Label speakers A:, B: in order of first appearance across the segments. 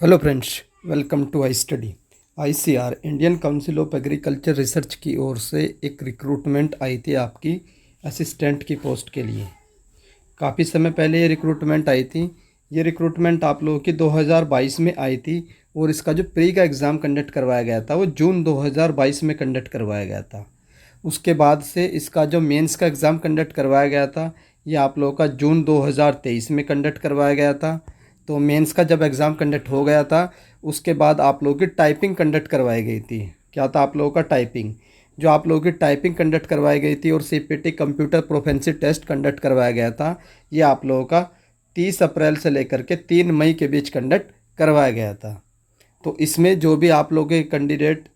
A: Hello friends, welcome to I study. ICAR Indian Council of Agricultural Research की ओर से एक रिक्रूटमेंट आई थी आपकी असिस्टेंट की पोस्ट के लिए। काफ़ी समय पहले ये रिक्रूटमेंट आई थी। ये रिक्रूटमेंट आप लोगों की 2022 में आई थी और इसका जो प्री का एग्ज़ाम कंडक्ट करवाया गया था वो जून 2022 में कंडक्ट करवाया गया था। उसके बाद से इसका जो मेंस का एग्ज़ाम कंडक्ट करवाया गया था ये आप लोगों का जून 2023 में कंडक्ट करवाया गया था। तो मेंस का जब एग्ज़ाम कंडक्ट हो गया था उसके बाद आप लोगों की टाइपिंग कंडक्ट करवाई गई थी। क्या था आप लोगों का? टाइपिंग। जो आप लोगों की टाइपिंग कंडक्ट करवाई गई थी और CPT computer proficiency test conduct करवाया गया था, ये आप लोगों का 30 अप्रैल से लेकर के 3 मई के बीच कंडक्ट करवाया गया था। तो इसमें जो भी आप लोगों के कैंडिडेट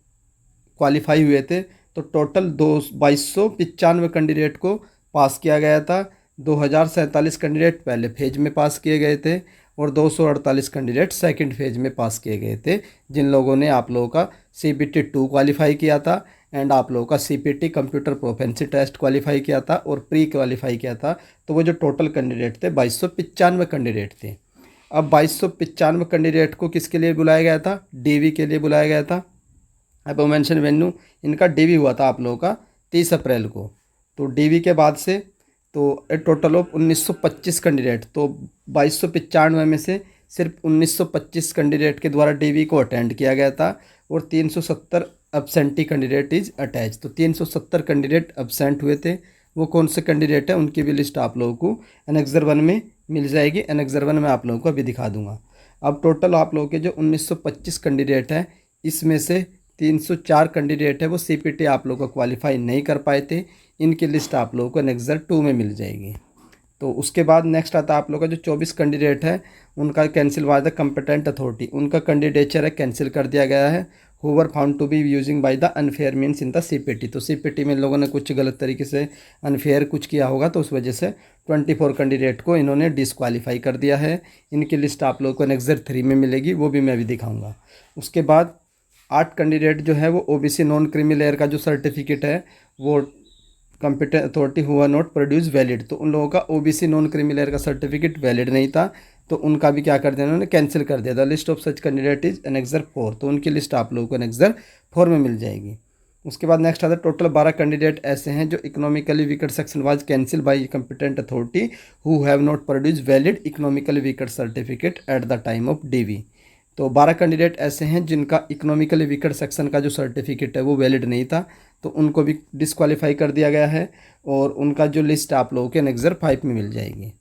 A: क्वालिफाई हुए थे तो टोटल 2295 कैंडिडेट को पास किया गया था। 2047 कैंडिडेट पहले फेज में पास किए गए थे और 248 कैंडिडेट सेकंड फेज में पास किए गए थे, जिन लोगों ने आप लोगों का सीपीटी 2 क्वालिफाई किया था एंड आप लोगों का CPT computer proficiency test qualify किया था और प्री क्वालिफाई किया था। तो वो जो टोटल कैंडिडेट थे 2295 कैंडिडेट थे। अब 2295 कैंडिडेट को किसके लिए बुलाया गया था? डीवी के लिए बुलाया गया था। अब मेंशन वेन्यू इनका डीवी हुआ था आप लोगों का 30 अप्रैल को। तो डीवी के बाद से तो टोटल ऑफ 1925 कैंडिडेट, तो 2295 में से सिर्फ 1925 कैंडिडेट के द्वारा डीवी को अटेंड किया गया था और 370 एब्सेंटी कैंडिडेट इज अटैच। तो 370 कैंडिडेट एब्सेंट हुए थे। वो कौन से कैंडिडेट है उनकी भी लिस्ट आप लोगों को एनेक्सर 1 में मिल जाएगी। एनेक्सर 1 में आप लोगों को अभी दिखा दूंगा। अब टोटल आप लोगों के जो 1925 कैंडिडेट हैं इसमें से 304 कैंडिडेट है वो सीपीटी आप लोगों को क्वालिफाई नहीं कर पाए थे। इनकी लिस्ट आप लोगों को एनेक्सर 2 में मिल जाएगी। तो उसके बाद नेक्स्ट आता है आप लोगों का जो 24 कैंडिडेट है उनका cancel by the competent authority. उनका कैंडिडेचर है कैंसिल कर दिया गया है। Who were found to be using by the unfair means in the CPT. तो सीपीटी में लोगों ने कुछ गलत तरीके से अनफेयर कुछ किया होगा तो उस वजह से 24 कैंडिडेट को इन्होंने डिसक्वालीफाई कर दिया है। इनकी लिस्ट आप लोगों को एनेक्सर 3 में मिलेगी, वो भी मैं अभी दिखाऊंगा। उसके बाद 8 कैंडिडेट जो है वो ओबीसी नॉन क्रीमी लेयर का जो सर्टिफिकेट है वो कंपिटेंट अथॉरिटी हुआ नॉट प्रोड्यूस वैलिड। तो उन लोगों का ओबीसी नॉन क्रीमी लेयर का सर्टिफिकेट वैलिड नहीं था तो उनका भी क्या कर दिया उन्होंने? कैंसिल कर दिया था। List of such candidate is annexure 4। तो उनकी लिस्ट आप लोगों को एनेक्सर 4 में मिल जाएगी। उसके बाद नेक्स्ट आता है टोटल 12 कैंडिडेट ऐसे हैं जो economically weaker section was cancel by competent authority who have not produce valid economically weaker certificate at the time of DV. तो 12 कैंडिडेट ऐसे हैं जिनका इकोनॉमिकली वीकर सेक्शन का जो सर्टिफिकेट है वो वैलिड नहीं था तो उनको भी डिस्क्वालीफाई कर दिया गया है और उनका जो लिस्ट आप लोगों के एनेक्सर 5 में मिल जाएगी।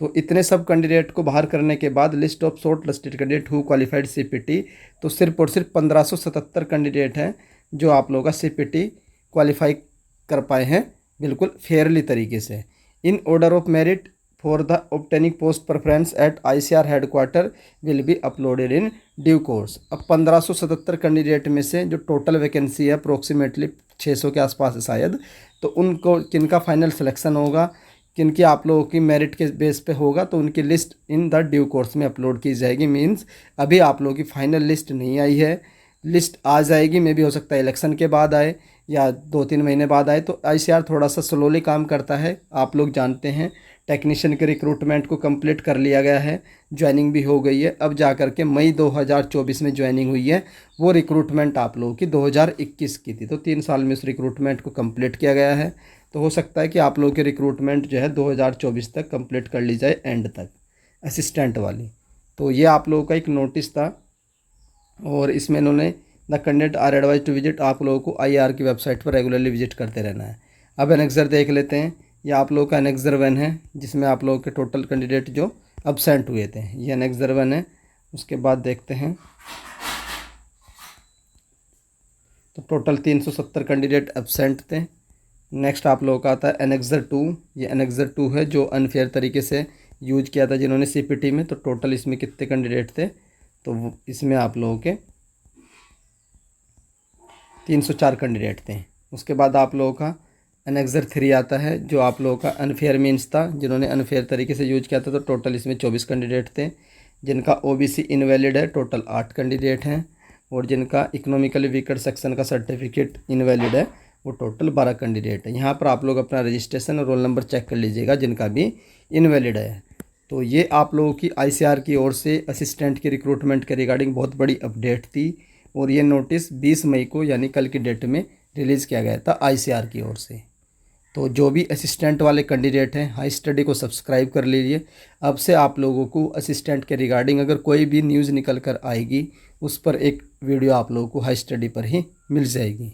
A: तो इतने सब कैंडिडेट को बाहर करने के बाद list of short listed candidate who qualified CPT, तो सिर्फ और सिर्फ 1577 कैंडिडेट हैं जो आप लोगों का सीपीटी क्वालिफाई कर पाए हैं बिल्कुल फेयरली तरीके से। In order of merit for the obtaining post preference at ICAR headquarter will be uploaded in due course. अब 1577 कैंडिडेट में से जो टोटल वैकेंसी है अप्रोक्सीमेटली 600 के आसपास है शायद, तो उनको किनका फाइनल सिलेक्शन होगा, किनकी आप लोगों की मेरिट के बेस पे होगा तो उनकी list in the due course में अपलोड की जाएगी। मींस अभी आप लोगों की फाइनल लिस्ट नहीं आई है, लिस्ट आ जाएगी। मे भी हो सकता है इलेक्शन के बाद आए या 2-3 महीने बाद आए। तो आईसीआर थोड़ा सा स्लोली काम करता है, आप लोग जानते हैं। टेक्नीशियन के रिक्रूटमेंट को कंप्लीट कर लिया गया है, ज्वाइनिंग भी हो गई है। अब जा कर के मई 2024 में ज्वाइनिंग हुई है। वो रिक्रूटमेंट आप लोगों की 2021 की थी, तो 3 साल में उस रिक्रूटमेंट को कंप्लीट किया गया है। तो हो सकता है कि आप लोगों की रिक्रूटमेंट जो है 2024 तक कंप्लीट कर ली जाए, एंड तक असिस्टेंट वाली। तो ये आप लोगों का एक नोटिस था और इसमें इन्होंने the candidate are advise to visit, आप लोगों को आईआर की वेबसाइट पर रेगुलरली विजिट करते रहना है। अब एनेक्सर देख लेते हैं। ये आप लोगों का एनेक्सर 1 है जिसमें आप लोगों के टोटल कैंडिडेट जो एब्सेंट हुए थे, ये एनेक्सर 1 है। उसके बाद देखते हैं तो टोटल 370 कैंडिडेट एब्सेंट थे। नेक्स्ट आप लोगों का आता है एनेक्सर 2। ये एनेक्सर 2 है जो अनफेयर तरीके से यूज किया था जिन्होंने सीपीटी में। तो टोटल इसमें कितने कैंडिडेट थे? तो इसमें आप लोगों के 304 कैंडिडेट थे। उसके बाद आप लोगों का एनेक्सर 3 आता है जो आप लोगों का अनफेयर मीन्स था, जिन्होंने अनफेयर तरीके से यूज किया था। तो टोटल इसमें 24 कैंडिडेट थे। जिनका ओबीसी इनवैलिड है टोटल 8 कैंडिडेट हैं और जिनका इकोनॉमिकली वीकर सेक्शन का सर्टिफिकेट इनवैलिड है वो टोटल 12 कैंडिडेट है। यहाँ पर आप लोग अपना रजिस्ट्रेशन और रोल नंबर चेक कर लीजिएगा जिनका भी इनवैलिड है। तो ये आप लोगों की आईसीआर की ओर से असिस्टेंट की रिक्रूटमेंट के रिगार्डिंग बहुत बड़ी अपडेट थी और ये नोटिस 20 मई को यानी कल की डेट में रिलीज़ किया गया था आईसीआर की ओर से। तो जो भी असिस्टेंट वाले कैंडिडेट हैं हाई स्टडी को सब्सक्राइब कर लीजिए। अब से आप लोगों को असिस्टेंट के रिगार्डिंग अगर कोई भी न्यूज़ निकल कर आएगी उस पर एक वीडियो आप लोगों को हाई स्टडी पर ही मिल जाएगी।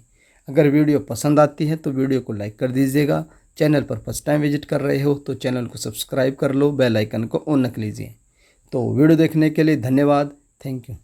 A: अगर वीडियो पसंद आती है तो वीडियो को लाइक कर दीजिएगा। चैनल पर फर्स्ट टाइम विजिट कर रहे हो तो चैनल को सब्सक्राइब कर लो, बेल आइकन को ऑन रख लीजिए। तो वीडियो देखने के लिए धन्यवाद। Thank you.